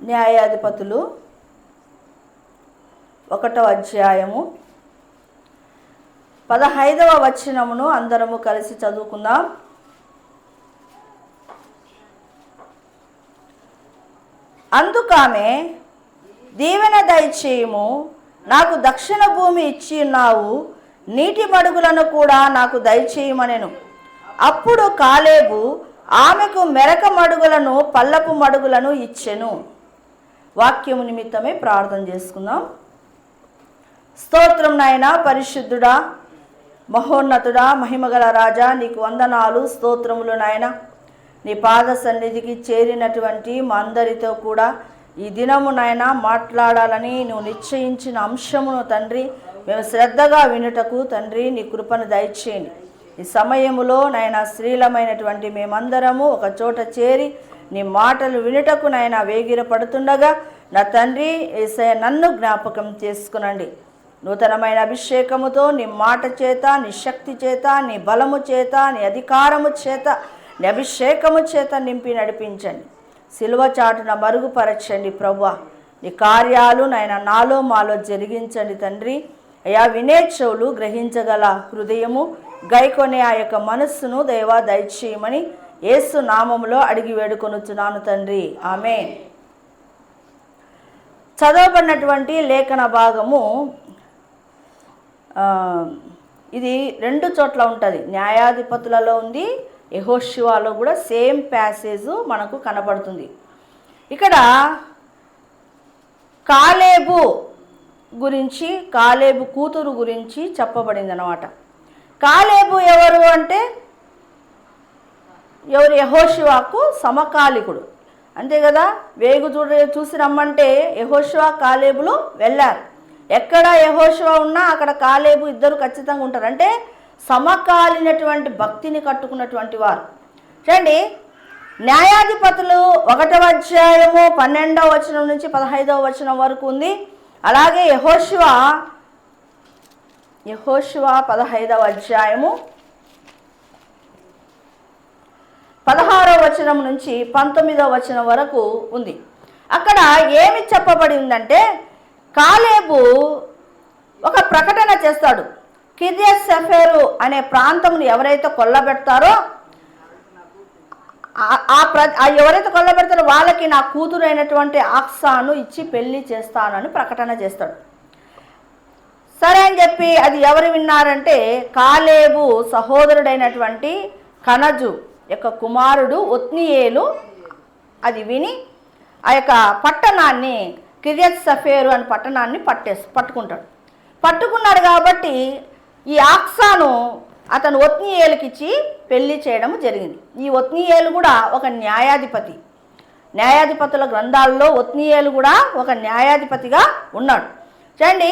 న్యాయాధిపతులు 1వ అధ్యాయము 15వ వచనమును అందరము కలిసి చదువుకుందాం. అందుకామె, దీవెన దయచేయము, నాకు దక్షిణ భూమి ఇచ్చి ఉన్నావు, నీటి మడుగులను కూడా నాకు దయచేయమనెను. అప్పుడు కాలేబు ఆమెకు మెరక మడుగులను పల్లపు మడుగులను ఇచ్చెను. వాక్యము నిమిత్తమే ప్రార్థన చేసుకుందాం. స్తోత్రం నాయన, పరిశుద్ధుడా, మహోన్నతుడా, మహిమగల రాజా, నీకు వందనాలు, స్తోత్రములు నాయన. నీ పాద సన్నిధికి చేరినటువంటి మా అందరితో కూడా ఈ దినము నాయన మాట్లాడాలని నువ్వు నిశ్చయించిన అంశమును తండ్రి మేము శ్రద్ధగా వినుటకు తండ్రి నీ కృపను దయచేయండి. ఈ సమయములో నాయన స్త్రీలమైనటువంటి మేమందరము ఒక చోట చేరి నీ మాటలు వినుటకు నాయన వేగిరపడుతుండగా నా తండ్రి యేసయ్య నన్ను జ్ఞాపకం చేసుకునండి. నూతనమైన అభిషేకముతో నీ మాట చేత, నీ శక్తి చేత, నీ బలము చేత, నీ అధికారము చేత, నీ అభిషేకము చేత నింపి నడిపించండి. సిలువ చాటున మరుగుపరచండి ప్రభువా. నీ కార్యాలు నాయన నాలో మాలో జరిగించండి తండ్రి. అయా వినే చెవులు, గ్రహించగల హృదయము, గైకొనే ఆ యొక్క మనస్సును దేవా దయచేయమని యేసు నామములో అడిగి వేడుకొనుచున్నాను తండ్రి, ఆమేన్. చదవబడినటువంటి లేఖన భాగము ఇది 2 చోట్ల ఉంటుంది. న్యాయాధిపతులలో ఉంది, యెహోషువలో కూడా సేమ్ ప్యాసేజ్ మనకు కనబడుతుంది. ఇక్కడ కాలేబు గురించి, కాలేబు కూతురు గురించి చెప్పబడింది అన్నమాట. కాలేబు ఎవరు అంటే ఎవరు? యెహోషువకు సమకాలికుడు, అంతే కదా. వేగు చూసి రమ్మంటే యెహోషువ కాలేబులు వెళ్ళారు. ఎక్కడ యెహోషువ ఉన్నా అక్కడ కాలేబు ఇద్దరు ఖచ్చితంగా ఉంటారు. అంటే సమకాలీనటువంటి భక్తిని కట్టుకున్నటువంటి వారు. చూడండి, న్యాయాధిపతులు 1వ అధ్యాయము 12వ వచనం నుంచి 15వ వచనం వరకు ఉంది. అలాగే యెహోషువ 15వ అధ్యాయము 16వ వచనం నుంచి 19వ వచనం వరకు ఉంది. అక్కడ ఏమి చెప్పబడి ఉందంటే, కాలేబు ఒక ప్రకటన చేస్తాడు. కిర్యత్ సెఫెరు అనే ప్రాంతమును ఎవరైతే కొల్లబెడతారో ఎవరైతే కొల్లబెడతారో వాళ్ళకి నా కూతురు అయినటువంటి ఆక్సాను ఇచ్చి పెళ్లి చేస్తానని ప్రకటన చేస్తాడు. సరే అని చెప్పి అది ఎవరు విన్నారంటే కాలేబు సహోదరుడైనటువంటి కనజు యొక్క కుమారుడు ఒత్నీయేలు అది విని ఆ యొక్క పట్టణాన్ని, కిర్యత్ సెఫెరు అనే పట్టణాన్ని పట్టుకున్నాడు. కాబట్టి ఈ ఆక్సాను అతను ఒత్నీయేలుకి ఇచ్చి పెళ్లి చేయడం జరిగింది. ఈ ఒత్నీయేలు కూడా ఒక న్యాయాధిపతి. న్యాయాధిపతుల గ్రంథాల్లో ఒత్నీయేలు కూడా ఒక న్యాయాధిపతిగా ఉన్నాడు. చూడండి,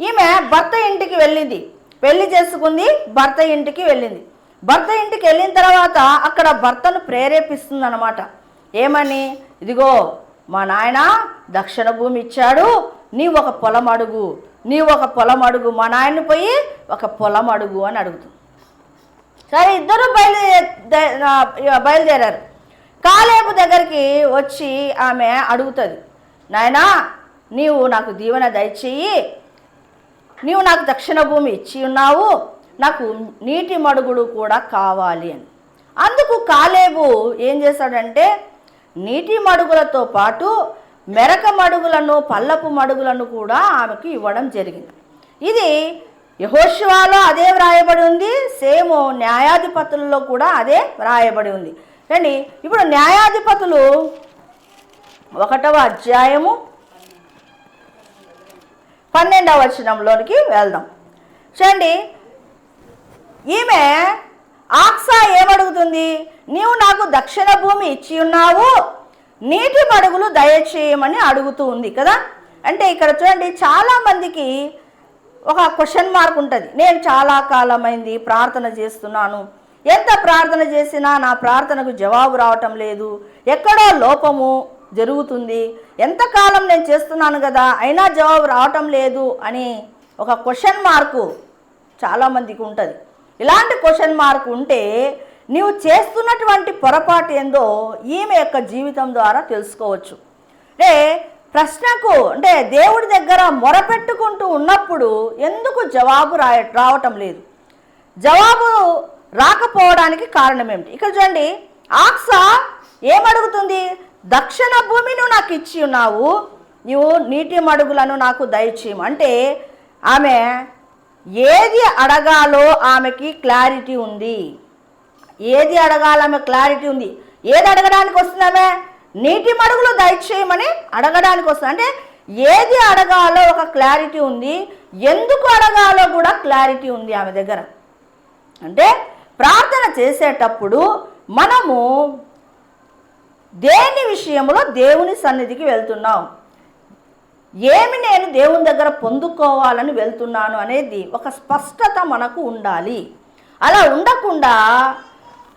ఈమె భర్త ఇంటికి వెళ్ళింది, పెళ్లి చేసుకుంది, భర్త ఇంటికి వెళ్ళింది. భర్త ఇంటికి వెళ్ళిన తర్వాత అక్కడ భర్తను ప్రేరేపిస్తుంది అన్నమాట. ఏమని? ఇదిగో మా నాయన దక్షిణ భూమి ఇచ్చాడు, నీవు ఒక పొలం అడుగు, మా నాయన్ని పోయి ఒక పొలం అడుగు అని అడుగుతుంది. సరే, ఇద్దరు బయలుదేరారు. కాలేబు దగ్గరికి వచ్చి ఆమె అడుగుతుంది, నాయనా నీవు నాకు దీవెన దయచేయి, నీవు నాకు దక్షిణ భూమి ఇచ్చి ఉన్నావు, నాకు నీటి మడుగులు కూడా కావాలి అని. అందుకు కాలేబు ఏం చేశాడంటే నీటి మడుగులతో పాటు మెరక మడుగులను, పల్లపు మడుగులను కూడా ఆమెకు ఇవ్వడం జరిగింది. ఇది యెహోషువలో అదే వ్రాయబడి ఉంది, సేమ్ న్యాయాధిపతుల్లో కూడా అదే వ్రాయబడి ఉంది. కానీ ఇప్పుడు న్యాయాధిపతులు 1వ అధ్యాయము 12వ వచనంలోనికి వెళ్దాం. చూడండి, ఈమె ఆక్సా ఏమడుగుతుంది? నీవు నాకు దక్షిణ భూమి ఇచ్చి ఉన్నావు, నీటి మడుగులు దయచేయమని అడుగుతూ ఉంది కదా. అంటే ఇక్కడ చూడండి, చాలామందికి ఒక క్వశ్చన్ మార్క్ ఉంటుంది. నేను చాలా కాలమైంది ప్రార్థన చేస్తున్నాను, ఎంత ప్రార్థన చేసినా నా ప్రార్థనకు జవాబు రావటం లేదు, ఎక్కడో లోపము జరుగుతుంది, ఎంతకాలం నేను చేస్తున్నాను కదా అయినా జవాబు రావటం లేదు అని ఒక క్వశ్చన్ మార్కు చాలామందికి ఉంటుంది. ఇలాంటి క్వశ్చన్ మార్క్ ఉంటే నీవు చేస్తున్నటువంటి పొరపాటు ఏందో ఈమె యొక్క జీవితం ద్వారా తెలుసుకోవచ్చు. అంటే ప్రశ్నకు అంటే దేవుడి దగ్గర మొరపెట్టుకుంటూ ఉన్నప్పుడు ఎందుకు జవాబు రావటం లేదు? జవాబు రాకపోవడానికి కారణం ఏమిటి? ఇక్కడ చూడండి, ఆక్సా ఏమడుగుతుంది? దక్షిణ భూమి నువ్వు నాకు ఇచ్చి ఉన్నావు, నువ్వు నీటి మడుగులను నాకు దయచేయము. అంటే ఆమె ఏది అడగాలో ఆమెకి క్లారిటీ ఉంది. ఏది అడగాలో ఆమె క్లారిటీ ఉంది. ఏది అడగడానికి వస్తుంది? ఆమె నీటి మడుగులు దయచేయమని అడగడానికి వస్తుంది. అంటే ఏది అడగాలో ఒక క్లారిటీ ఉంది, ఎందుకు అడగాలో కూడా క్లారిటీ ఉంది ఆమె దగ్గర. అంటే ప్రార్థన చేసేటప్పుడు మనము దేని విషయంలో దేవుని సన్నిధికి వెళ్తున్నాం, ఏమి నేను దేవుని దగ్గర పొందుకోవాలని వెళ్తున్నాను అనేది ఒక స్పష్టత మనకు ఉండాలి. అలా ఉండకుండా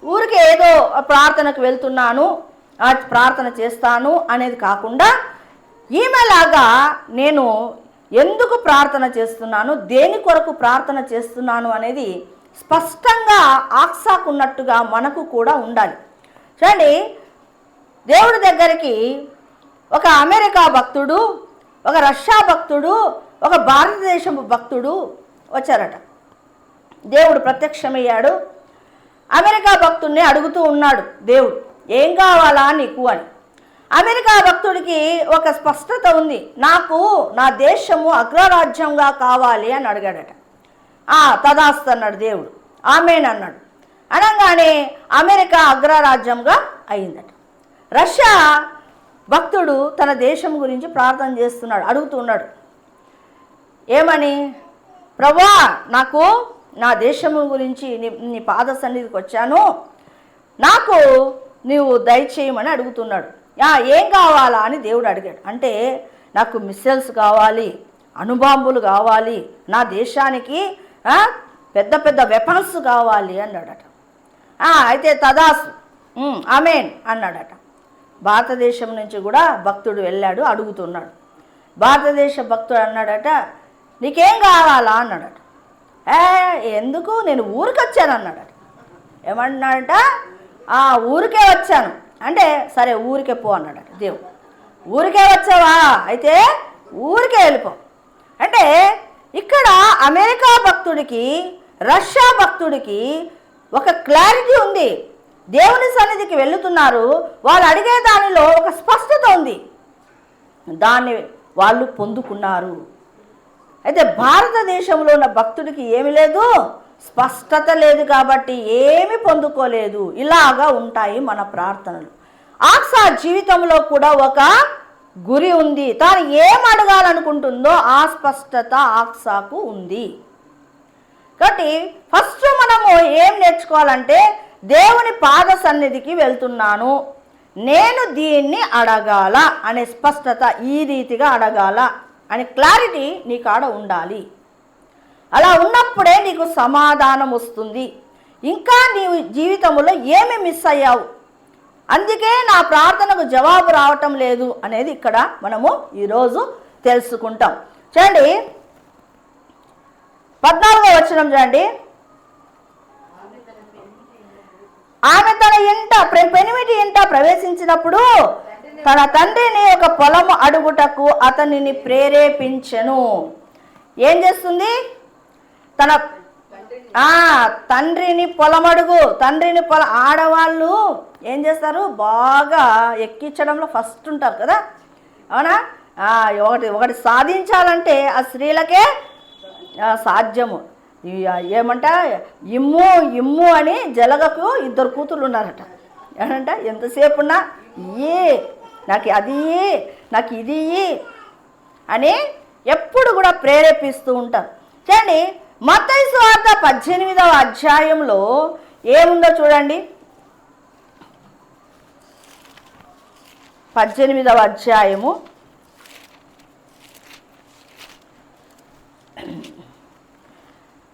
ఊరికే ఏదో ప్రార్థనకు వెళ్తున్నాను, ప్రార్థన చేస్తాను అనేది కాకుండా ఈమెలాగా నేను ఎందుకు ప్రార్థన చేస్తున్నాను, దేని కొరకు ప్రార్థన చేస్తున్నాను అనేది స్పష్టంగా ఆక్సాకున్నట్టుగా మనకు కూడా ఉండాలి. చూడండి, దేవుడి దగ్గరికి ఒక అమెరికా భక్తుడు, ఒక రష్యా భక్తుడు, ఒక భారతదేశం భక్తుడు వచ్చారట. దేవుడు ప్రత్యక్షమయ్యాడు. అమెరికా భక్తుడిని అడుగుతూ ఉన్నాడు దేవుడు, ఏం కావాలా నీకు అని. అమెరికా భక్తుడికి ఒక స్పష్టత ఉంది, నాకు నా దేశము అగ్రరాజ్యంగా కావాలి అని అడిగాడట. తదాస్తు అన్నాడు దేవుడు. ఆమేన్ అన్నాడు. అనగానే అమెరికా అగ్రరాజ్యంగా అయిందట. రష్యా భక్తుడు తన దేశం గురించి ప్రార్థన చేస్తున్నాడు, అడుగుతున్నాడు. ఏమని? ప్రభువా, నాకు నా దేశము గురించి నీ పాద సన్నిధికి వచ్చాను, నాకు నీవు దయచేయమని అడుగుతున్నాడు. ఏం కావాలా అని దేవుడు అడిగాడు. అంటే నాకు మిస్సైల్స్ కావాలి, అణుబాంబులు కావాలి, నా దేశానికి పెద్ద పెద్ద వెపన్స్ కావాలి అన్నాడట. అయితే తదాసు ఆమేన్ అన్నాడట. భారతదేశం నుంచి కూడా భక్తుడు వెళ్ళాడు, అడుగుతున్నాడు. భారతదేశ భక్తుడు అన్నాడట, నీకేం కావాలా అన్నాడట. ఎందుకు, నేను ఊరికి వచ్చాను అన్నాడట. ఏమన్నాడట? ఊరికే వచ్చాను అంటే, సరే ఊరికే పో అన్నాడట దేవుడు. ఊరికే వచ్చావా, అయితే ఊరికే వెళ్ళిపో. అంటే ఇక్కడ అమెరికా భక్తుడికి రష్యా భక్తుడికి ఒక క్లారిటీ ఉంది. దేవుని సన్నిధికి వెళుతున్నారు, వాళ్ళు అడిగే దానిలో ఒక స్పష్టత ఉంది, దాన్ని వాళ్ళు పొందుకున్నారు. అయితే భారతదేశంలో ఉన్న భక్తుడికి ఏమి లేదు, స్పష్టత లేదు, కాబట్టి ఏమి పొందుకోలేదు. ఇలాగా ఉంటాయి మన ప్రార్థనలు. ఆక్సా జీవితంలో కూడా ఒక గురి ఉంది. తాను ఏం అడగాలనుకుంటుందో ఆ స్పష్టత ఆక్సాకు ఉంది. కాబట్టి ఫస్ట్ మనము ఏం నేర్చుకోవాలంటే, దేవుని పాద సన్నిధికి వెళ్తున్నాను, నేను దీన్ని అడగాల అనే స్పష్టత, ఈ రీతిగా అడగాల అనే క్లారిటీ నీ కాడ ఉండాలి. అలా ఉన్నప్పుడే నీకు సమాధానం వస్తుంది. ఇంకా నీవు జీవితంలో ఏమి మిస్ అయ్యావు, అందుకే నా ప్రార్థనకు జవాబు రావటం లేదు అనేది ఇక్కడ మనము ఈరోజు తెలుసుకుంటాం. చూడండి 14వ వచనం చూడండి. ఆమె తన ఇంట పెనిమిటి ఇంట ప్రవేశించినప్పుడు తన తండ్రిని ఒక పొలము అడుగుటకు అతనిని ప్రేరేపించెను. ఏం చేస్తుంది? తన తండ్రిని పొలమడుగు, తండ్రిని ఆడవాళ్ళు ఏం చేస్తారు, బాగా ఎక్కించడంలో ఫస్ట్ ఉంటారు కదా, అవునా? ఒకటి సాధించాలంటే ఆ స్త్రీలకే సాధ్యము. ఏమంట, ఇమ్ము ఇమ్ము అని జలగకు 2 కూతుర్లు ఉన్నారట. ఏమంట, ఎంతసేపు ఉన్నా నాకు అది నాకు ఇది అని ఎప్పుడు కూడా ప్రేరేపిస్తూ ఉంటారు. చూడండి, మత్తయి సువార్త 18వ అధ్యాయంలో ఏముందో చూడండి. 18వ అధ్యాయము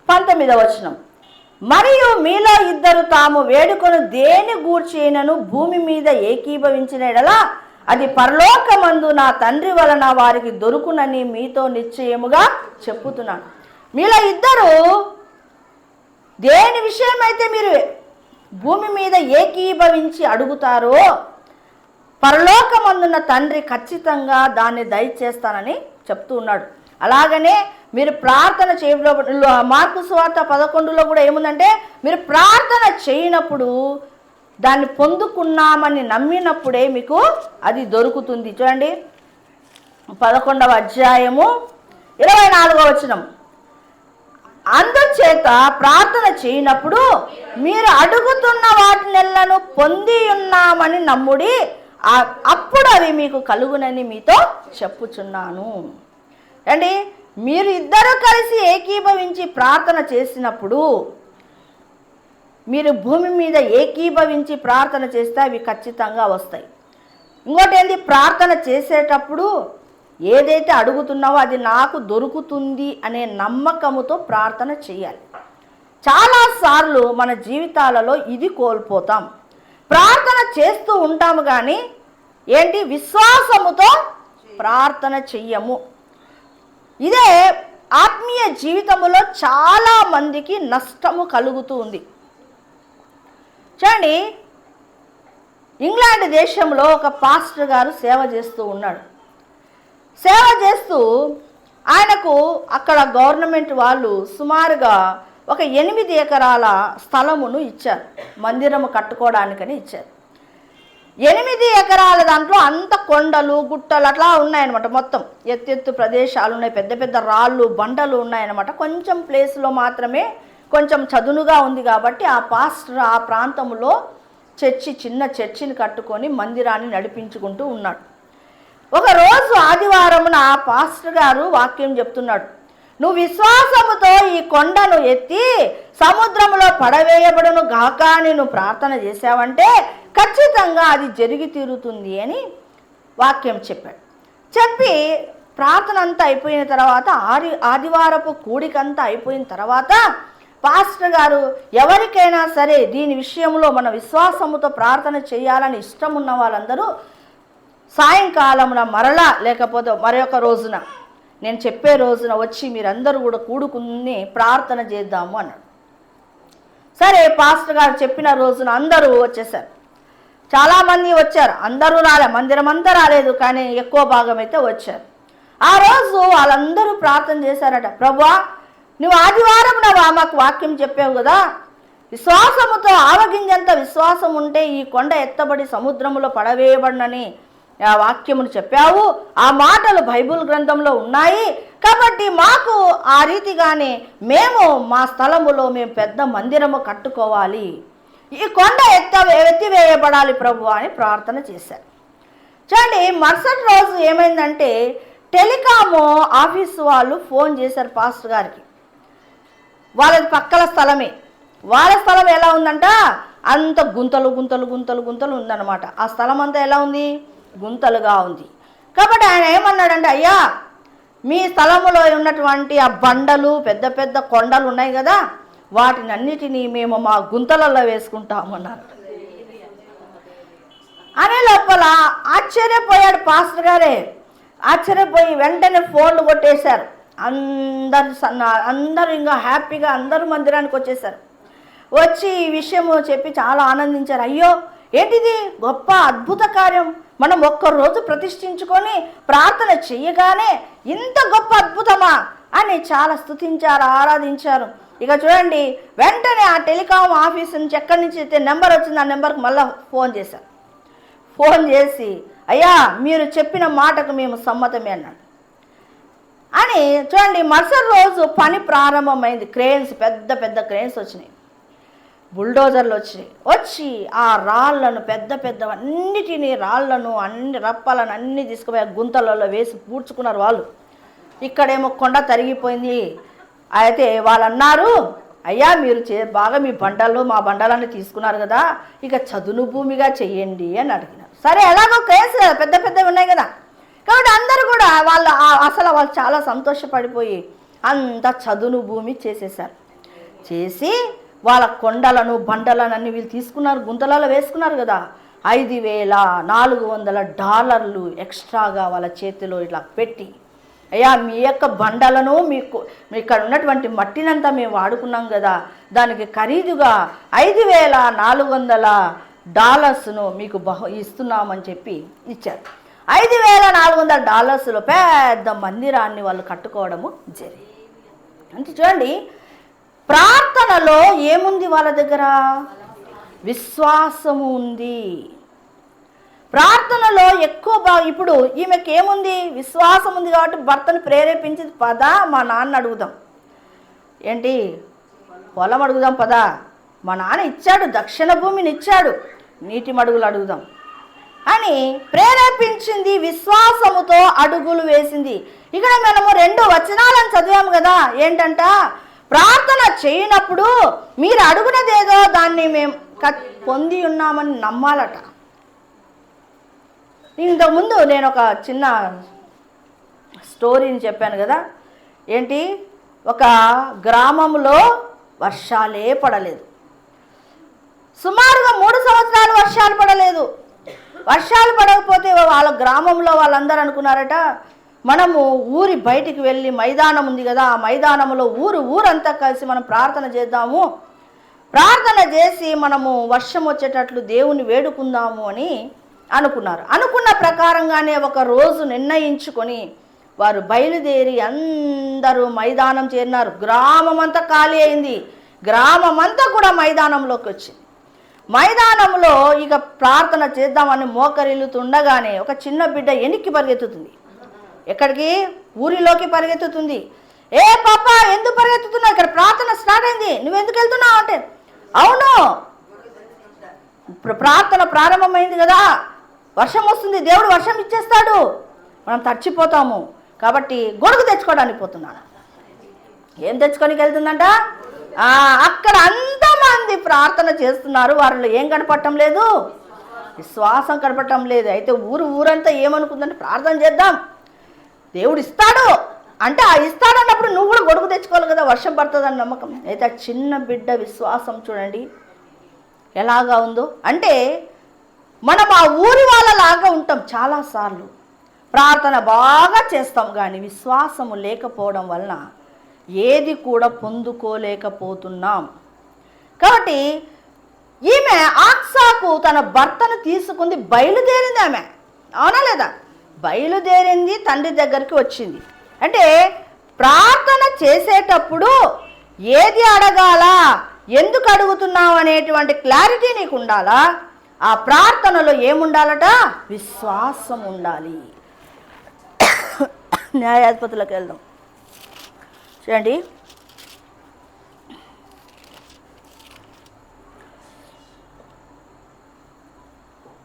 19వ వచనం. మరియు మీలో 2 తాము వేడుకొను దేని గూర్చినను భూమి మీద ఏకీభవించిన ఎడల అది పరలోకమందు నా తండ్రి వలన వారికి దొరుకునని మీతో నిశ్చయముగా చెప్పుతున్నాను. మీలో 2 దేని విషయమైతే మీరు భూమి మీద ఏకీభవించి అడుగుతారో పరలోకమందున్న తండ్రి ఖచ్చితంగా దాన్ని దయచేస్తానని చెప్తూ ఉన్నాడు. అలాగనే మీరు ప్రార్థన చేయడంలో మార్కు సువార్త 11లో కూడా ఏముందంటే, మీరు ప్రార్థన చేయనప్పుడు దాన్ని పొందుకున్నామని నమ్మినప్పుడే మీకు అది దొరుకుతుంది. చూడండి 11వ అధ్యాయము 24వ వచనం. అందుచేత ప్రార్థన చేయనప్పుడు మీరు అడుగుతున్న వాటినెల్లను పొంది ఉన్నామని నమ్ముడి, అప్పుడు అవి మీకు కలుగునని మీతో చెప్పుచున్నాను. అండి, మీరు ఇద్దరు కలిసి ఏకీభవించి ప్రార్థన చేసినప్పుడు, మీరు భూమి మీద ఏకీభవించి ప్రార్థన చేస్తే అవి ఖచ్చితంగా వస్తాయి. ఇంకోటి ఏంటి, ప్రార్థన చేసేటప్పుడు ఏదైతే అడుగుతున్నావో అది నాకు దొరుకుతుంది అనే నమ్మకముతో ప్రార్థన చేయాలి. చాలాసార్లు మన జీవితాలలో ఇది కోల్పోతాం. ప్రార్థన చేస్తూ ఉంటాము కానీ ఏంటి, విశ్వాసముతో ప్రార్థన చెయ్యము. ఇదే ఆత్మీయ జీవితంలో చాలా మందికి నష్టము కలుగుతూ ఉంది. చూడండి, ఇంగ్లాండ్ దేశంలో ఒక పాస్టర్ గారు సేవ చేస్తూ ఉన్నాడు. సేవ చేస్తూ ఆయనకు అక్కడ గవర్నమెంట్ వాళ్ళు సుమారుగా ఒక 8 ఎకరాల స్థలమును ఇచ్చారు, మందిరము కట్టుకోవడానికని ఇచ్చారు. 8 ఎకరాల దాంట్లో అంత కొండలు గుట్టలు అట్లా ఉన్నాయన్నమాట. మొత్తం ఎత్తెత్తు ప్రదేశాలు ఉన్నాయి, పెద్ద పెద్ద రాళ్ళు బండలు ఉన్నాయన్నమాట. కొంచెం ప్లేస్లో మాత్రమే కొంచెం చదునుగా ఉంది కాబట్టి ఆ పాస్టర్ ఆ ప్రాంతంలో చిన్న చర్చిని కట్టుకొని మందిరాన్ని నడిపించుకుంటూ ఉన్నాడు. ఒకరోజు ఆదివారమున ఆ పాస్టర్ గారు వాక్యం చెప్తున్నాడు. నువ్వు విశ్వాసముతో ఈ కొండను ఎత్తి సముద్రంలో పడవేయబడును గాక అని నువ్వు ప్రార్థన చేసావంటే ఖచ్చితంగా అది జరిగి తీరుతుంది అని వాక్యం చెప్పాడు. చెప్పి ప్రార్థన అంతా అయిపోయిన తర్వాత ఆదివారపు కూడికంతా అయిపోయిన తర్వాత పాస్టర్ గారు ఎవరికైనా సరే దీని విషయంలో మన విశ్వాసముతో ప్రార్థన చేయాలని ఇష్టం ఉన్న వాళ్ళందరూ సాయంకాలమున మరలా లేకపోతే మరొక రోజున నేను చెప్పే రోజున వచ్చి మీరందరూ కూడా కూడుకుని ప్రార్థన చేద్దాము అన్నాడు. సరే, పాస్టర్ గారు చెప్పిన రోజున అందరూ వచ్చేసారు. చాలామంది వచ్చారు, అందరూ మందిరం అంతా రాలేదు కానీ ఎక్కువ భాగం అయితే వచ్చారు. ఆ రోజు వాళ్ళందరూ ప్రార్థన చేశారట. ప్రభువా, నువ్వు ఆదివారం మాకు వాక్యం చెప్పావు కదా, విశ్వాసముతో ఆవగింజంత విశ్వాసం ఉంటే ఈ కొండ ఎత్తబడి సముద్రములో పడవేయబడినని ఆ వాక్యమును చెప్పావు. ఆ మాటలు బైబిల్ గ్రంథంలో ఉన్నాయి కాబట్టి మాకు ఆ రీతిగానే మేము మా స్థలములో మేము పెద్ద మందిరము కట్టుకోవాలి, ఈ కొండ ఎత్తివేయబడాలి ప్రభు అని ప్రార్థన చేశారు. చూడండి, మరుసటి రోజు ఏమైందంటే టెలికాము ఆఫీసు వాళ్ళు ఫోన్ చేశారు పాస్టర్ గారికి. వాళ్ళది పక్కల స్థలమే. వాళ్ళ స్థలం ఎలా ఉందంట, అంత గుంతలు గుంతలు గుంతలు గుంతలు ఉందన్నమాట. ఆ స్థలం అంతా ఎలా ఉంది, గుంతలుగా ఉంది. కాబట్టి ఆయన ఏమన్నాడంటే, అయ్యా మీ స్థలములో ఉన్నటువంటి ఆ బండలు పెద్ద పెద్ద కొండలు ఉన్నాయి కదా, వాటిని అన్నిటినీ మేము మా గుంతలలో వేసుకుంటామన్నారు. అనే లోపల ఆశ్చర్యపోయాడు పాస్టర్ గారే. ఆశ్చర్యపోయి వెంటనే ఫోన్లు కొట్టేశారు. అందరూ ఇంకా హ్యాపీగా అందరూ మందిరానికి వచ్చేసారు. వచ్చి ఈ విషయము చెప్పి చాలా ఆనందించారు. అయ్యో ఏంటిది గొప్ప అద్భుత కార్యం, మనం ఒక్కరోజు ప్రతిష్ఠించుకొని ప్రార్థన చెయ్యగానే ఇంత గొప్ప అద్భుతమా అని చాలా స్తుతించారు, ఆరాధించారు. ఇక చూడండి, వెంటనే ఆ టెలికాం ఆఫీస్ నుంచి ఎక్కడి నుంచి అయితే నెంబర్ వచ్చింది ఆ నెంబర్కి మళ్ళీ ఫోన్ చేశారు. ఫోన్ చేసి, అయ్యా మీరు చెప్పిన మాటకు మేము సమ్మతమే అన్నాడు అని. చూడండి, మరుసటి రోజు పని ప్రారంభమైంది. క్రేన్స్, పెద్ద పెద్ద క్రేన్స్ వచ్చినాయి, బుల్డోజర్లు వచ్చి ఆ రాళ్లను పెద్ద పెద్దవన్నిటినీ రాళ్లను అన్ని రప్పలను అన్నీ తీసుకుపోయి గుంతలలో వేసి పూడ్చుకున్నారు వాళ్ళు. ఇక్కడేమో కొండ తరిగిపోయింది. అయితే వాళ్ళు అన్నారు, అయ్యా మీరు బాగా మీ బండలు మా బండలన్నీ తీసుకున్నారు కదా, ఇక చదును భూమిగా చెయ్యండి అని అడిగినారు. సరే, ఎలాగో కేసు పెద్ద పెద్దవి ఉన్నాయి కదా, కాబట్టి అందరూ కూడా వాళ్ళు చాలా సంతోషపడిపోయి అంత చదును భూమి చేసేసారు. చేసి వాళ్ళ కొండలను బండలను అన్ని వీళ్ళు తీసుకున్నారు, గుంతలలో వేసుకున్నారు కదా. $5,400 ఎక్స్ట్రాగా వాళ్ళ చేతిలో ఇట్లా పెట్టి, అయ్యా మీ యొక్క బండలను మీకు ఇక్కడ ఉన్నటువంటి మట్టినంతా మేము వాడుకున్నాం కదా, దానికి ఖరీదుగా $5,400 డాలర్స్ను మీకు ఇస్తున్నామని చెప్పి ఇచ్చారు. $5,400 పెద్ద మందిరాన్ని వాళ్ళు కట్టుకోవడము జరిగింది. అంటే చూడండి, ప్రార్థనలో ఏముంది వాళ్ళ దగ్గర? విశ్వాసము ఉంది. ప్రార్థనలో ఎక్కువ ఇప్పుడు ఈమెకి ఏముంది? విశ్వాసం ఉంది. కాబట్టి భర్తను ప్రేరేపించింది, పద మా నాన్న అడుగుదాం. ఏంటి? పొలం అడుగుదాం, పద. మా నాన్న ఇచ్చాడు, దక్షిణ భూమిని ఇచ్చాడు, నీటి మడుగులు అడుగుదాం అని ప్రేరేపించింది. విశ్వాసముతో అడుగులు వేసింది. ఇక్కడ మనము 2 వచనాలను చదివాము కదా. ఏంటంట? ప్రార్థన చేయనప్పుడు మీరు అడుగునదేదో దాన్ని మేము పొంది ఉన్నామని నమ్మాలట. ఇంతకుముందు నేను ఒక చిన్న స్టోరీని చెప్పాను కదా. ఏంటి? ఒక గ్రామంలో వర్షాలే పడలేదు. సుమారుగా 3 సంవత్సరాలు వర్షాలు పడలేదు. వర్షాలు పడకపోతే వాళ్ళ గ్రామంలో వాళ్ళందరూ అనుకున్నారట, మనము ఊరి బయటికి వెళ్ళి మైదానం ఉంది కదా, ఆ మైదానంలో ఊరంతా కలిసి మనం ప్రార్థన చేద్దాము, ప్రార్థన చేసి మనము వర్షం వచ్చేటట్లు దేవుని వేడుకుందాము అని అనుకున్నారు. అనుకున్న ప్రకారంగానే ఒక రోజు నిర్ణయించుకొని వారు బయలుదేరి అందరూ మైదానం చేరినారు. గ్రామం అంతా ఖాళీ అయింది. గ్రామం అంతా కూడా మైదానంలోకి వచ్చింది. మైదానంలో ఇక ప్రార్థన చేద్దామని మోకరిల్లుతుండగానే ఒక చిన్న బిడ్డ వెనక్కి పరిగెత్తుతుంది. ఎక్కడికి? ఊరిలోకి పరిగెత్తుతుంది. ఏ పాప, ఎందుకు పరిగెత్తుతున్నావు? ఇక్కడ ప్రార్థన స్టార్ట్ అయింది, నువ్వెందుకు వెళ్తున్నావు అంటే, అవును ప్రార్థన ప్రారంభమైంది కదా, వర్షం వస్తుంది, దేవుడు వర్షం ఇచ్చేస్తాడు, మనం తడిచిపోతాము, కాబట్టి గొడుగు తెచ్చుకోవడానికి పోతున్నాను. ఏం తెచ్చుకోనికి వెళ్తుందంట? అక్కడ అంతమంది ప్రార్థన చేస్తున్నారు. వారిలో ఏం కనపడటం లేదు? విశ్వాసం కనపడటం లేదు. అయితే ఊరంతా ఏమనుకుందంటే, ప్రార్థన చేద్దాం, దేవుడు ఇస్తాడు అంటే, ఆ ఇస్తాడన్నప్పుడు నువ్వు కూడా గొడుగు తెచ్చుకోవాలి కదా, వర్షం పడుతుందని నమ్మకం. అయితే ఆ చిన్న బిడ్డ విశ్వాసం చూడండి ఎలాగా ఉందో. అంటే మనం ఆ ఊరి వాళ్ళలాగా ఉంటాం. చాలాసార్లు ప్రార్థన బాగా చేస్తాం, కానీ విశ్వాసము లేకపోవడం వలన ఏది కూడా పొందుకోలేకపోతున్నాం. కాబట్టి ఈమె ఆక్సాకు తన భర్తను తీసుకుంది, బయలుదేరింది. ఆమె అవునా లేదా? బయలుదేరింది, తండ్రి దగ్గరికి వచ్చింది. అంటే ప్రార్థన చేసేటప్పుడు ఏది అడగాల, ఎందుకు అడుగుతున్నావు అనేటువంటి క్లారిటీ నీకు ఉండాలా. ఆ ప్రార్థనలో ఏముండాలట? విశ్వాసం ఉండాలి. న్యాయాధిపతులకు వెళ్దాం చూడండి.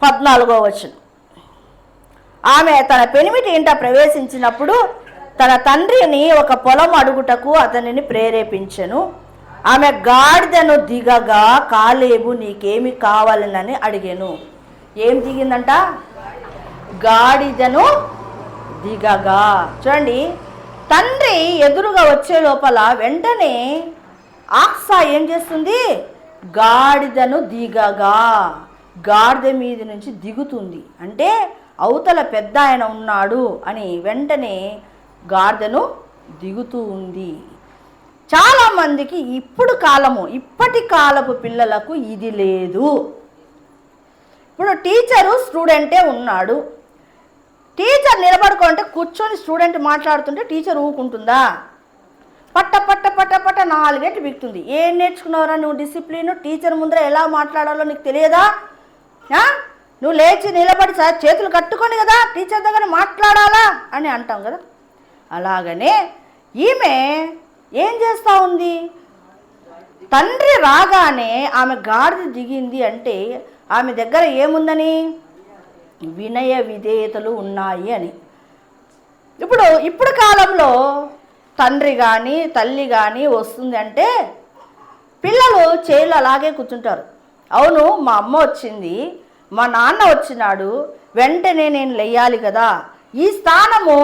14వ వచనం. ఆమె తన పెనిమిటి ఇంట ప్రవేశించినప్పుడు తన తండ్రిని ఒక పొలం అడుగుటకు అతనిని ప్రేరేపించెను. ఆమె గాడిదను దిగగా, కాలేబు నీకేమి కావాలనని అడిగాను. ఏం దిగిందంట? గాడిదను దిగగా. చూడండి, తండ్రి ఎదురుగా వచ్చే లోపల వెంటనే ఆక్సా ఏం చేస్తుంది? గాడిదను దిగగా, గాడిద మీద నుంచి దిగుతుంది. అంటే అవతల పెద్ద ఆయన ఉన్నాడు అని వెంటనే గాడిదను దిగుతూ ఉంది. చాలామందికి ఇప్పటి కాలపు పిల్లలకు ఇది లేదు. ఇప్పుడు టీచరు స్టూడెంటే ఉన్నాడు. టీచర్ నిలబడుకుంటే కూర్చొని స్టూడెంట్ మాట్లాడుతుంటే టీచర్ ఊకుంటుందా? పట్ట పట్ట పట్ట పట్ట 4 గంటలు బిగుతుంది. ఏం నేర్చుకున్నావురా నువ్వు? డిసిప్లిన్. టీచర్ ముందర ఎలా మాట్లాడాలో నీకు తెలియదా? నువ్వు లేచి నిలబడి చేతులు కట్టుకొని కదా టీచర్ దగ్గర మాట్లాడాలా అని అంటాం కదా. అలాగనే ఈమె ఏం చేస్తూ ఉంది? తండ్రి రాగానే ఆమె గాడిద దిగింది అంటే ఆమె దగ్గర ఏముందని? వినయ విధేయతలు ఉన్నాయి అని. ఇప్పుడు కాలంలో తండ్రి కానీ తల్లి కానీ వస్తుంది అంటే పిల్లలు చేలు అలాగే కూర్చుంటారు. అవును, మా అమ్మ వచ్చింది, మా నాన్న వచ్చినాడు, వెంటనే నేను లేయాలి కదా, ఈ స్థానము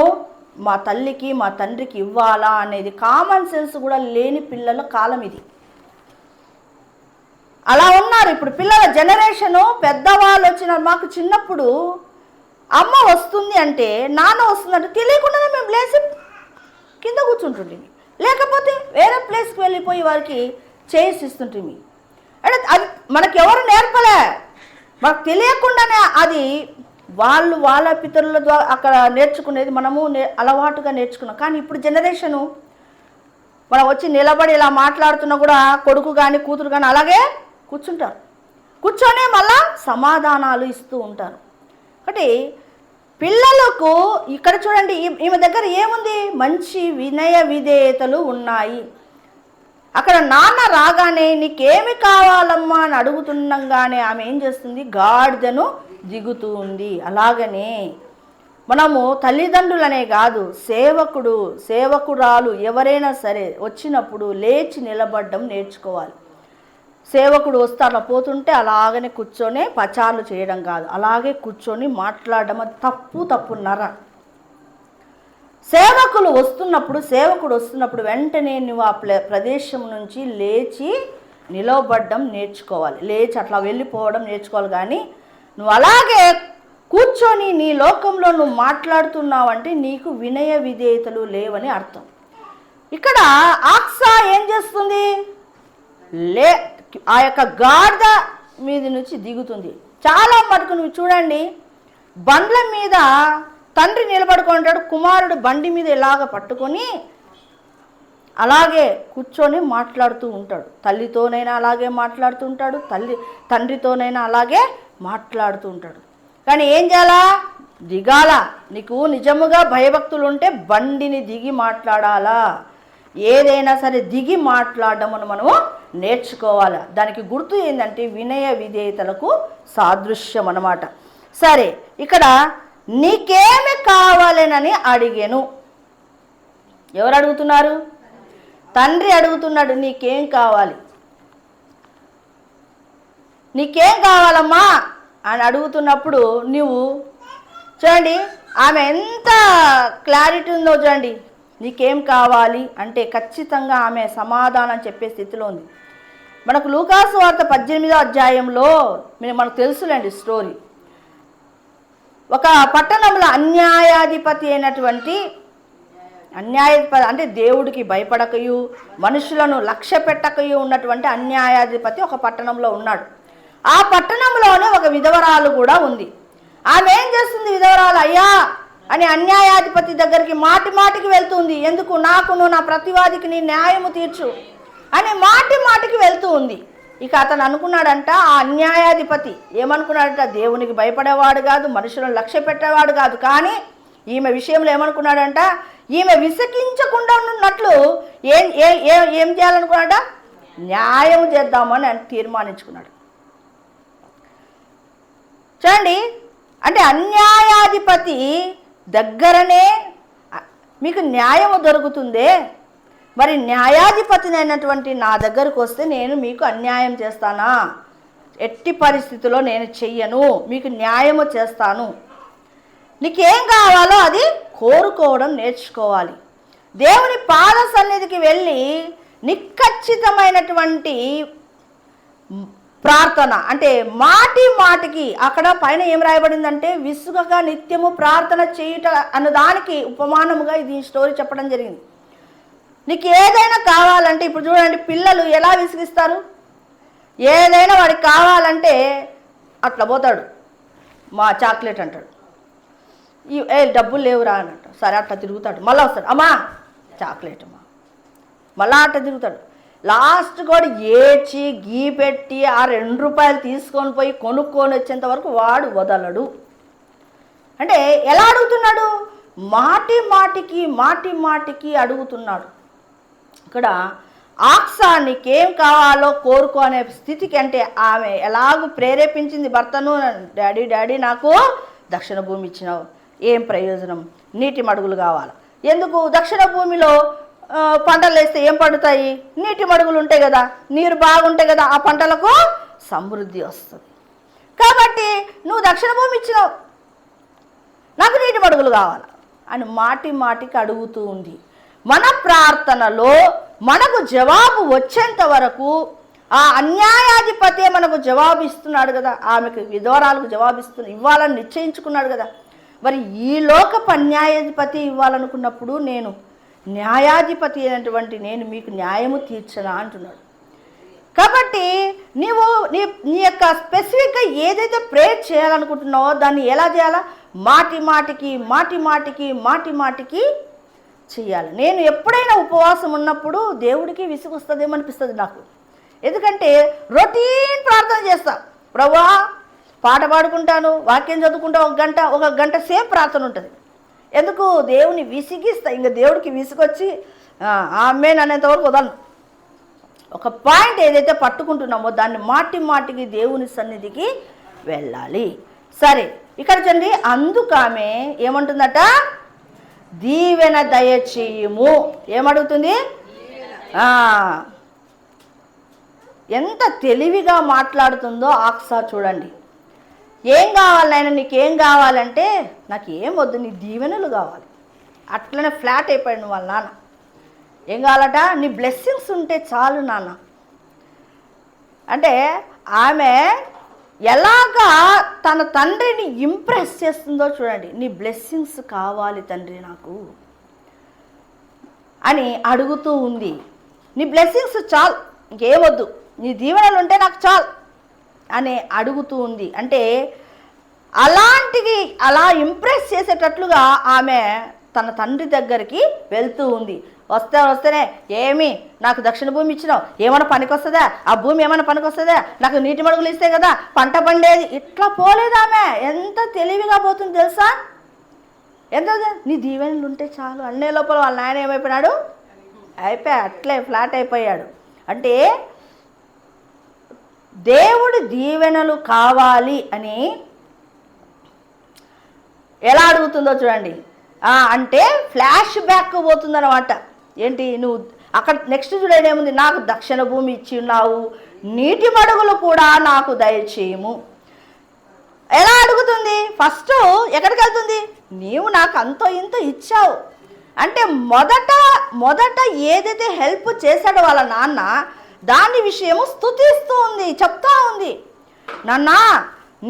మా తల్లికి మా తండ్రికి ఇవ్వాలా అనేది కామన్ సెన్స్ కూడా లేని పిల్లల కాలం ఇది. అలా ఉన్నారు ఇప్పుడు పిల్లల జనరేషను. పెద్దవాళ్ళు వచ్చినారు. మాకు చిన్నప్పుడు అమ్మ వస్తుంది అంటే, నాన్న వస్తుందంటే తెలియకుండానే మేము లేచి కింద కూర్చుంటుంటిమి, లేకపోతే వేరే ప్లేస్కి వెళ్ళిపోయి వారికి చేసి ఇస్తుంటిమి. అంటే అది మనకి ఎవరు నేర్పలే. మాకు తెలియకుండానే అది వాళ్ళ పితరుల ద్వారా అక్కడ నేర్చుకునేది మనము అలవాటుగా నేర్చుకున్నాం. కానీ ఇప్పుడు జనరేషను మనం వచ్చి నిలబడి ఇలా మాట్లాడుతున్నా కూడా కొడుకు కానీ కూతురు కానీ అలాగే కూర్చుంటారు. కూర్చొని మళ్ళా సమాధానాలు ఇస్తూ ఉంటారు. కాబట్టి పిల్లలకు ఇక్కడ చూడండి, ఈమె దగ్గర ఏముంది? మంచి వినయ విధేయతలు ఉన్నాయి. అక్కడ నాన్న రాగానే నీకేమి కావాలమ్మా అని అడుగుతుండగానే ఆమె ఏం చేస్తుంది? గాడిదను దిగుతూ ఉంది. అలాగనే మనము తల్లిదండ్రులనే కాదు, సేవకురాలు ఎవరైనా సరే వచ్చినప్పుడు లేచి నిలబడడం నేర్చుకోవాలి. సేవకుడు వస్తే అలా పోతుంటే అలాగనే కూర్చొని పచార్లు చేయడం కాదు, అలాగే కూర్చొని మాట్లాడడం. అది తప్పున్నర. సేవకుడు వస్తున్నప్పుడు వెంటనే నువ్వు ఆ ప్రదేశం నుంచి లేచి నిలబడడం నేర్చుకోవాలి. లేచి అట్లా వెళ్ళిపోవడం నేర్చుకోవాలి. కానీ నువ్వు అలాగే కూర్చొని నీ లోకంలో నువ్వు మాట్లాడుతున్నావంటే నీకు వినయ విధేయతలు లేవని అర్థం. ఇక్కడ ఆక్సా ఏం చేస్తుంది? ఆ యొక్క గాడిద మీద నుంచి దిగుతుంది. చాలా మటుకు నువ్వు చూడండి, బండ్ల మీద తండ్రి నిలబడుకుంటాడు, కుమారుడు బండి మీద ఇలాగ పట్టుకొని అలాగే కూర్చొని మాట్లాడుతూ ఉంటాడు. తల్లితోనైనా అలాగే మాట్లాడుతూ ఉంటాడు, తండ్రితోనైనా అలాగే మాట్లాడుతూ ఉంటాడు. కానీ ఏం చేయాలా? దిగాల. నీకు నిజముగా భయభక్తులు ఉంటే బండిని దిగి మాట్లాడాలా. ఏదైనా సరే దిగి మాట్లాడడం మనము నేర్చుకోవాలి. దానికి గుర్తు ఏంటంటే వినయ విధేయతలకు సాదృశ్యం అన్నమాట. సరే, ఇక్కడ నీకేమి కావాలేనని అడిగాను. ఎవరు అడుగుతున్నారు? తండ్రి అడుగుతున్నాడు, నీకేం కావాలి, నీకేం కావాలమ్మా అని అడుగుతున్నప్పుడు నువ్వు చూడండి ఆమె ఎంత క్లారిటీ ఉందో చూడండి. నీకేం కావాలి అంటే ఖచ్చితంగా ఆమె సమాధానం చెప్పే స్థితిలో ఉంది. మనకు లూకాసు వార్త 18వ అధ్యాయంలో మనకు తెలుసులేండి స్టోరీ. ఒక పట్టణంలో అన్యాయాధిపతి అంటే దేవుడికి భయపడకయు మనుషులను లక్ష్య పెట్టకయు ఉన్నటువంటి అన్యాయాధిపతి ఒక పట్టణంలో ఉన్నాడు. ఆ పట్టణంలోనే ఒక విధవరాలు కూడా ఉంది. ఆమె ఏం చేస్తుంది? విధవరాలు అయ్యా అని అన్యాయాధిపతి దగ్గరికి మాటికి వెళ్తుంది. ఎందుకు? నాకును నా ప్రతివాదికి నీ న్యాయము తీర్చు అని మాటికి వెళ్తూ ఉంది. ఇక అతను అనుకున్నాడంట, ఆ అన్యాయాధిపతి ఏమనుకున్నాడంట? దేవునికి భయపడేవాడు కాదు, మనుషులను లక్ష్య పెట్టేవాడు కాదు. కానీ ఈమె విషయంలో ఏమనుకున్నాడంట? ఈమె విసిగించకుండా ఉన్నట్లు ఏం చేయాలనుకున్నాడ? న్యాయం చేద్దామని తీర్మానించుకున్నాడు. చూడండి, అంటే అన్యాయాధిపతి దగ్గరనే మీకు న్యాయము దొరుకుతుందే, మరి న్యాయాధిపతిని అయినటువంటి నా దగ్గరకు వస్తే నేను మీకు అన్యాయం చేస్తానా? ఎట్టి పరిస్థితిలో నేను చెయ్యను, మీకు న్యాయము చేస్తాను. నీకేం కావాలో అది కోరుకోవడం నేర్చుకోవాలి. దేవుని పాద సన్నిధికి వెళ్ళి నిక్కచ్చితమైనటువంటి ప్రార్థన, అంటే మాటికి అక్కడ పైన ఏం రాయబడిందంటే విసుగగా నిత్యము ప్రార్థన చేయుట అన్నదానికి ఉపమానముగా ఇది స్టోరీ చెప్పడం జరిగింది. నీకు ఏదైనా కావాలంటే ఇప్పుడు చూడండి, పిల్లలు ఎలా విసిగిస్తారు? ఏదైనా వాడికి కావాలంటే అట్లా పోతాడు, మా చాక్లెట్ అంటాడు, డబ్బులు లేవురా అని అంటాడు. సరే అట్లా తిరుగుతాడు, మళ్ళీ వస్తాడు, అమ్మా చాక్లెట్ అమ్మా, మళ్ళా అట్లా తిరుగుతాడు. లాస్ట్ కూడా ఏడ్చి గీ పెట్టి ఆ 2 రూపాయలు తీసుకొని పోయి కొనుక్కొని వచ్చేంత వరకు వాడు వదలడు. అంటే ఎలా అడుగుతున్నాడు? మాటికి అడుగుతున్నాడు. ఇక్కడ ఆక్సా నీకేం కావాలో కోరుకో అనే స్థితికి, అంటే ఆమె ఎలాగూ ప్రేరేపించింది భర్తను. డాడీ నాకు దక్షిణ భూమి ఇచ్చినావు, ఏం ప్రయోజనం? నీటి మడుగులు కావాలి. ఎందుకు? దక్షిణ భూమిలో పంటలు వేస్తే ఏం పండుతాయి? నీటి మడుగులు ఉంటాయి కదా, నీరు బాగుంటాయి కదా, ఆ పంటలకు సమృద్ధి వస్తుంది. కాబట్టి నువ్వు దక్షిణ భూమి ఇచ్చినావు, నాకు నీటి మడుగులు కావాలి అని మాటికి అడుగుతూ ఉంది. మన ప్రార్థనలో మనకు జవాబు వచ్చేంత వరకు ఆ అన్యాయాధిపతే మనకు జవాబు ఇస్తున్నాడు కదా, ఆమెకు విధవరాలకు ఇవ్వాలని నిశ్చయించుకున్నాడు కదా. మరి ఈ లోకపు అన్యాయాధిపతి ఇవ్వాలనుకున్నప్పుడు నేను న్యాయాధిపతి అయినటువంటి నేను మీకు న్యాయము తీర్చనా అంటున్నాడు. కాబట్టి నీవు నీ నీ యొక్క స్పెసిఫిక్గా ఏదైతే ప్రేయర్ చేయాలనుకుంటున్నావో దాన్ని ఎలా చేయాలా? మాటి మాటికి చేయాలి. నేను ఎప్పుడైనా ఉపవాసం ఉన్నప్పుడు దేవుడికి విసుగు వస్తుందేమో అనిపిస్తుంది నాకు. ఎందుకంటే రొటీన్ ప్రార్థన చేస్తా. ప్రభువా పాట పాడుకుంటాను, వాక్యం చదువుకుంటా, ఒక గంట సేపు ప్రార్థన ఉంటుంది. ఎందుకు? దేవుని విసిగిస్తా. ఇంకా దేవుడికి విసుగొచ్చి ఆమేన్ అనేంతవరకు వదలను. ఒక పాయింట్ ఏదైతే పట్టుకుంటున్నామో దాన్ని మాటికి దేవుని సన్నిధికి వెళ్ళాలి. సరే, ఇక్కడ చూడండి, అందుకామె ఏమంటుందట? దీవెన దయచేయము. ఏమడుగుతుంది? ఎంత తెలివిగా మాట్లాడుతుందో ఒకసారి చూడండి. ఏం కావాలి నాయన, నీకేం కావాలంటే, నాకు ఏం వద్దు, నీ దీవెనలు కావాలి. అట్లనే ఫ్లాట్ అయిపోయాడు వాళ్ళ నాన్న. ఏం కావాలట? నీ బ్లెస్సింగ్స్ ఉంటే చాలు నాన్న. అంటే ఆమె ఎలాగా తన తండ్రిని ఇంప్రెస్ చేస్తుందో చూడండి. నీ బ్లెస్సింగ్స్ కావాలి తండ్రి నాకు అని అడుగుతూ ఉంది. నీ బ్లెస్సింగ్స్ చాలు, ఇంకేమొద్దు, నీ దీవెనలు ఉంటే నాకు చాలు అని అడుగుతూ ఉంది. అంటే అలా ఇంప్రెస్ చేసేటట్లుగా ఆమె తన తండ్రి దగ్గరికి వెళ్తూ ఉంది. వస్తేనే ఏమి నాకు దక్షిణ భూమి ఇచ్చినావు, ఏమైనా పనికి వస్తుందా? ఆ భూమి ఏమైనా పనికి వస్తుందా? నాకు నీటి మడుగులు ఇస్తే కదా పంట పండేది. ఇట్లా పోలేదు ఆమె. ఎంత తెలివిగా పోతుంది తెలుసా? ఎంత నీ దీవెనలు ఉంటే చాలు అన్నే లోపల వాళ్ళ నాయన ఏమైపోయినాడు? అట్లే ఫ్లాట్ అయిపోయాడు. అంటే దేవుడి దీవెనలు కావాలి అని ఎలా అడుగుతుందో చూడండి. అంటే ఫ్లాష్ బ్యాక్ పోతుందన్నమాట. ఏంటి? నువ్వు అక్కడ నెక్స్ట్ చూడండి ఏముంది? నాకు దక్షిణ భూమి ఇచ్చి ఉన్నావు, నీటి మడుగులు కూడా నాకు దయచేయము. ఎలా అడుగుతుంది? ఫస్ట్ ఎక్కడికి వెళ్తుంది? నీవు నాకు అంతో ఇంతో ఇచ్చావు అంటే మొదట ఏదైతే హెల్ప్ చేశాడో వాళ్ళ నాన్న, దాని విషయము స్తుతిస్తూ ఉంది, చెప్తా ఉంది. నాన్న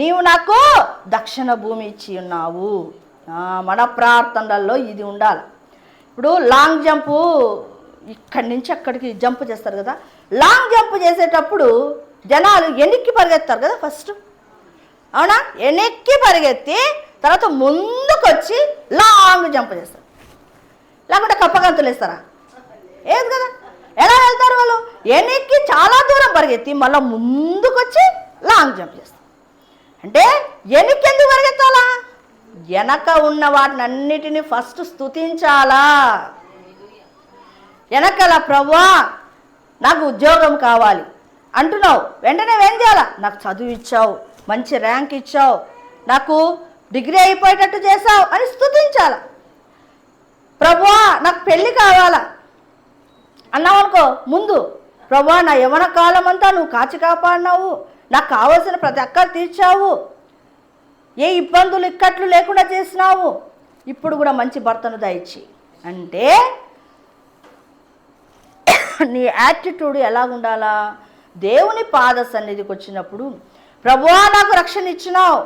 నీవు నాకు దక్షిణ భూమి ఇచ్చి ఉన్నావు. మన ప్రార్థనలలో ఇది ఉండాలి. ఇప్పుడు లాంగ్ జంపు ఇక్కడి నుంచి అక్కడికి జంప్ చేస్తారు కదా. లాంగ్ జంప్ చేసేటప్పుడు జనాలు వెనక్కి పరిగెత్తారు కదా ఫస్ట్, అవునా? వెనక్కి పరిగెత్తి తర్వాత ముందుకు వచ్చి లాంగ్ జంప్ చేస్తారు. లేకుంటే కప్పగంతులు వేస్తారా? ఏది కదా. ఎలా వెళ్తారు వాళ్ళు? వెనక్కి చాలా దూరం పరిగెత్తి మళ్ళీ ముందుకు వచ్చి లాంగ్ జంప్ చేస్తారు. అంటే వెనక్కి ఎందుకు పరిగెత్తాలా? వెనక ఉన్న వాటిని అన్నిటినీ ఫస్ట్ స్తుతించాలా. వెనకాల ప్రభువా నాకు ఉద్యోగం కావాలి అంటున్నావు, వెంటనే ఏం చేయాలా? నాకు చదువు ఇచ్చావు, మంచి ర్యాంక్ ఇచ్చావు, నాకు డిగ్రీ అయిపోయేటట్టు చేసావు అని స్తుతించాల. ప్రభువా నాకు పెళ్ళి కావాలా అన్నావు అనుకో, ముందు ప్రభువా నా యవ్వన కాలం అంతా నువ్వు కాచి కాపాడినావు, నాకు కావాల్సిన ప్రతి అక్కర తీర్చావు, ఏ ఇబ్బందులు ఇక్కట్లు లేకుండా చేసినావు, ఇప్పుడు కూడా మంచి భర్తను దయచి అంటే నీ యాటిట్యూడ్ ఎలాగుండాలా? దేవుని పాద సన్నిధికి వచ్చినప్పుడు ప్రభువా నాకు రక్షణ ఇచ్చినావు,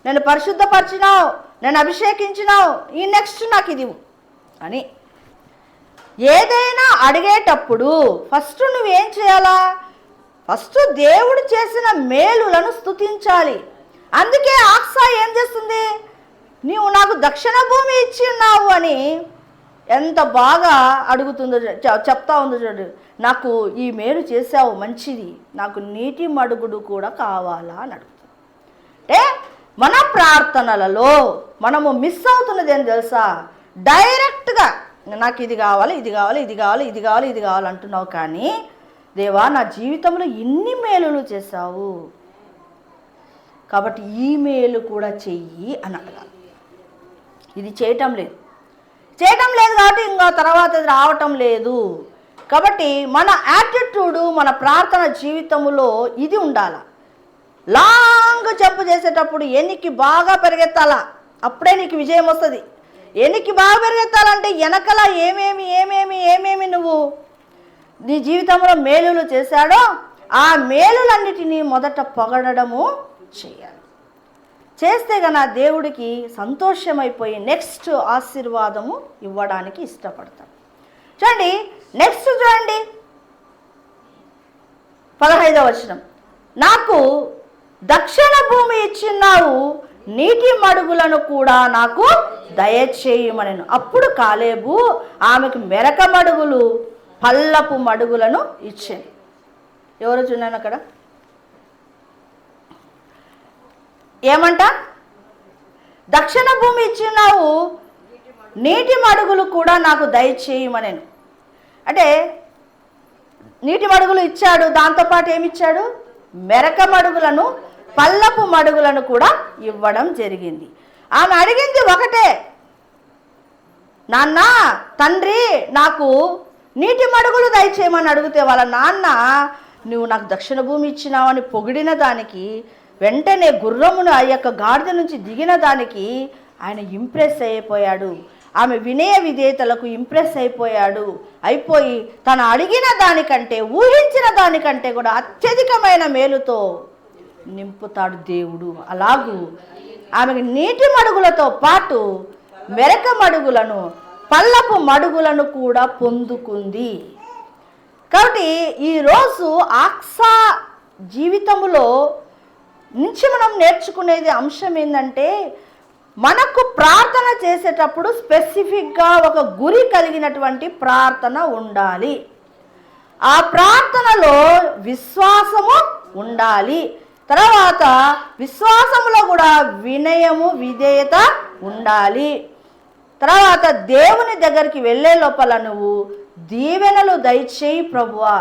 నేను పరిశుద్ధపరిచినావు, నేను అభిషేకించినావు, ఈ నెక్స్ట్ నాకు ఇది అని ఏదైనా అడిగేటప్పుడు ఫస్ట్ నువ్వేం చేయాలా? ఫస్ట్ దేవుడు చేసిన మేలులను స్తుతించాలి. అందుకే ఆక్సా ఏం చేస్తుంది? నీవు నాకు దక్షిణ భూమి ఇచ్చి ఉన్నావు అని ఎంత బాగా అడుగుతుందో, చెప్తా ఉందో చూడు. నాకు ఈ మేలు చేసావు, మంచిది, నాకు నీటి మడుగుడు కూడా కావాలా అని అడుగుతుంది. అంటే మన ప్రార్థనలలో మనము మిస్ అవుతున్నది ఏం తెలుసా? డైరెక్ట్గా నాకు ఇది కావాలి, ఇది కావాలి, ఇది కావాలి, ఇది కావాలి, ఇది కావాలి అంటున్నావు. కానీ దేవా నా జీవితంలో ఇన్ని మేలులు చేశావు కాబట్టి ఈ మేలు కూడా చెయ్యి అని అడగాలి. ఇది చేయటం లేదు కాబట్టి ఇంకా తర్వాత ఇది రావటం లేదు. కాబట్టి మన యాటిట్యూడు మన ప్రార్థన జీవితంలో ఇది ఉండాలి. లాంగ్ జంప్ చేసేటప్పుడు ఎన్నికి బాగా పెరిగెత్తాలా, అప్పుడే నీకు విజయం వస్తుంది. ఎన్నికి బాగా పెరిగెత్తాలంటే వెనకల ఏమేమి నువ్వు నీ జీవితంలో మేలులు చేశాడో ఆ మేలులన్నిటినీ మొదట పొగడము చేయాలి. చేస్తే గన దేవుడికి సంతోషమైపోయి నెక్స్ట్ ఆశీర్వాదము ఇవ్వడానికి ఇష్టపడతాడు. చూడండి నెక్స్ట్ చూడండి, 15వ వచనం, నాకు దక్షిణ భూమి ఇచ్చినావు, నీటి మడుగులను కూడా నాకు దయచేయమనెను. అప్పుడు కాలేబు ఆమెకు మెరక మడుగులు, పల్లపు మడుగులను ఇచ్చాను. ఎవరో చూన్నాను అక్కడ ఏమంట, దక్షిణ భూమి ఇచ్చినావు, నీటి మడుగులు కూడా నాకు దయచేయమనెను. అంటే నీటి మడుగులు ఇచ్చాడు, దాంతోపాటు ఏమిచ్చాడు? మెరక మడుగులను, పల్లపు మడుగులను కూడా ఇవ్వడం జరిగింది. ఆమె అడిగింది ఒకటే, నాన్న తండ్రి నాకు నీటి మడుగులు దయచేయమని అడిగితే వాళ్ళ నాన్న నువ్వు నాకు దక్షిణ భూమి ఇచ్చినావని పొగిడిన దానికి, వెంటనే గుర్రమును ఆ యొక్క గాడిద నుంచి దిగిన దానికి ఆయన ఇంప్రెస్ అయిపోయాడు. ఆమె వినయ విధేయతలకు ఇంప్రెస్ అయిపోయి తను అడిగిన దానికంటే, ఊహించిన దానికంటే కూడా అత్యధికమైన మేలుతో నింపుతాడు దేవుడు. అలాగూ ఆమెకు నీటి మడుగులతో పాటు మెరక మడుగులను, పల్లపు మడుగులను కూడా పొందుకుంది. కాబట్టి ఈరోజు ఆక్సా జీవితంలో నుంచి మనం నేర్చుకునేది అంశం ఏంటంటే, మనకు ప్రార్థన చేసేటప్పుడు స్పెసిఫిక్గా ఒక గురి కలిగినటువంటి ప్రార్థన ఉండాలి. ఆ ప్రార్థనలో విశ్వాసము ఉండాలి. తర్వాత విశ్వాసములో కూడా వినయము, విధేయత ఉండాలి. తర్వాత దేవుని దగ్గరికి వెళ్ళే లోపల నువ్వు దీవెనలు దయచేయి ప్రభువా,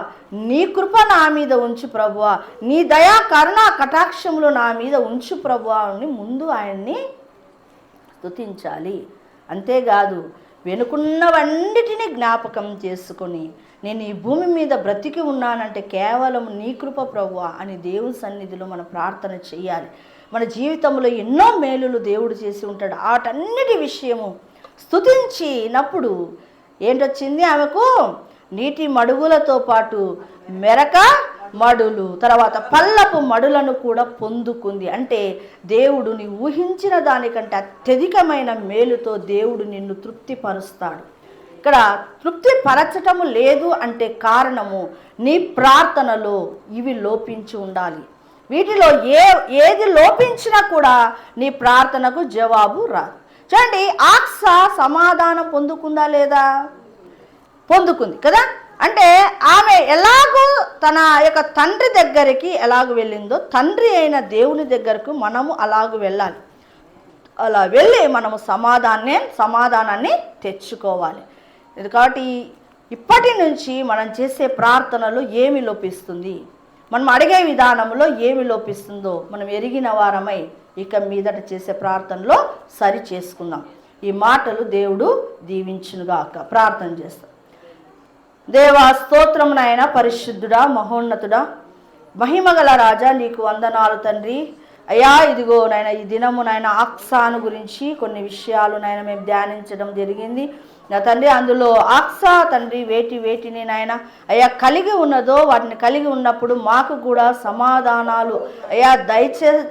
నీ కృప నా మీద ఉంచు ప్రభువా, నీ దయా కరుణ కటాక్షములు నా మీద ఉంచు ప్రభువా అని ముందు ఆయన్ని స్తుతించాలి. అంతేకాదు వెనుకున్నవన్నిటినీ జ్ఞాపకం చేసుకొని నేను ఈ భూమి మీద బ్రతికి ఉన్నానంటే కేవలం నీ కృప ప్రభువా అని దేవుని సన్నిధిలో మనం ప్రార్థన చేయాలి. మన జీవితంలో ఎన్నో మేలులు దేవుడు చేసి ఉంటాడు. వాటన్నిటి విషయము స్తుతించినప్పుడు ఏంటొచ్చింది? ఆమెకు నీటి మడుగులతో పాటు మెరక మడులు, తర్వాత పల్లపు మడులను కూడా పొందుకుంది. అంటే దేవుడు నీ ఊహించిన దానికంటే అత్యధికమైన మేలుతో దేవుడు నిన్ను తృప్తిపరుస్తాడు. ఇక్కడ తృప్తిపరచటము లేదు అంటే కారణము నీ ప్రార్థనలో ఇవి లోపించి ఉండాలి. వీటిలో ఏది లోపించినా కూడా నీ ప్రార్థనకు జవాబు రాదు. చూడండి, ఆక్సా సమాధానం పొందుకుందా లేదా? పొందుకుంది కదా. అంటే ఆమె ఎలాగో తన యొక్క తండ్రి దగ్గరికి ఎలాగ వెళ్ళిందో, తండ్రి అయిన దేవుని దగ్గరకు మనము అలాగూ వెళ్ళాలి. అలా వెళ్ళి మనము సమాధానాన్ని తెచ్చుకోవాలి. కాబట్టి ఇప్పటి నుంచి మనం చేసే ప్రార్థనలో ఏమి లోపిస్తుంది, మనం అడిగే విధానంలో ఏమి లోపిస్తుందో మనం ఎరిగిన వారమై ఇక మీదట చేసే ప్రార్థనలో సరి చేసుకుందాం. ఈ మాటలు దేవుడు దీవించునుగాక. ప్రార్థన చేస్తాం. దేవా స్తోత్రం నాయన, పరిశుద్ధుడా, మహోన్నతుడా, మహిమగల రాజా, నీకు వందనాలు తండ్రి. అయ్యా ఇదిగో నాయన ఈ దినము నాయన ఆక్సాను గురించి కొన్ని విషయాలు నాయన మేము ధ్యానించడం జరిగింది నా తండ్రి. అందులో ఆక్సా తండ్రి వేటిని నాయన అయ్యా కలిగి ఉన్నదో వాటిని కలిగి ఉన్నప్పుడు మాకు కూడా సమాధానాలు అయ్యా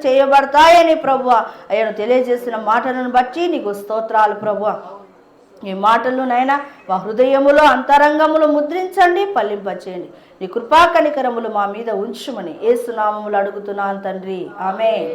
చేయబడతాయని ప్రభువా అయ్యాను తెలియజేసిన మాటలను బట్టి నీకు స్తోత్రాలు ప్రభువా. ఈ మాటలు నాయన మా హృదయములో అంతరంగములు ముద్రించండి, ఫలింపచేయండి. నీ కృపా కనికరములు మా మీద ఉంచుమని యేసు నామములో అడుగుతున్నాను తండ్రి, ఆమేన్.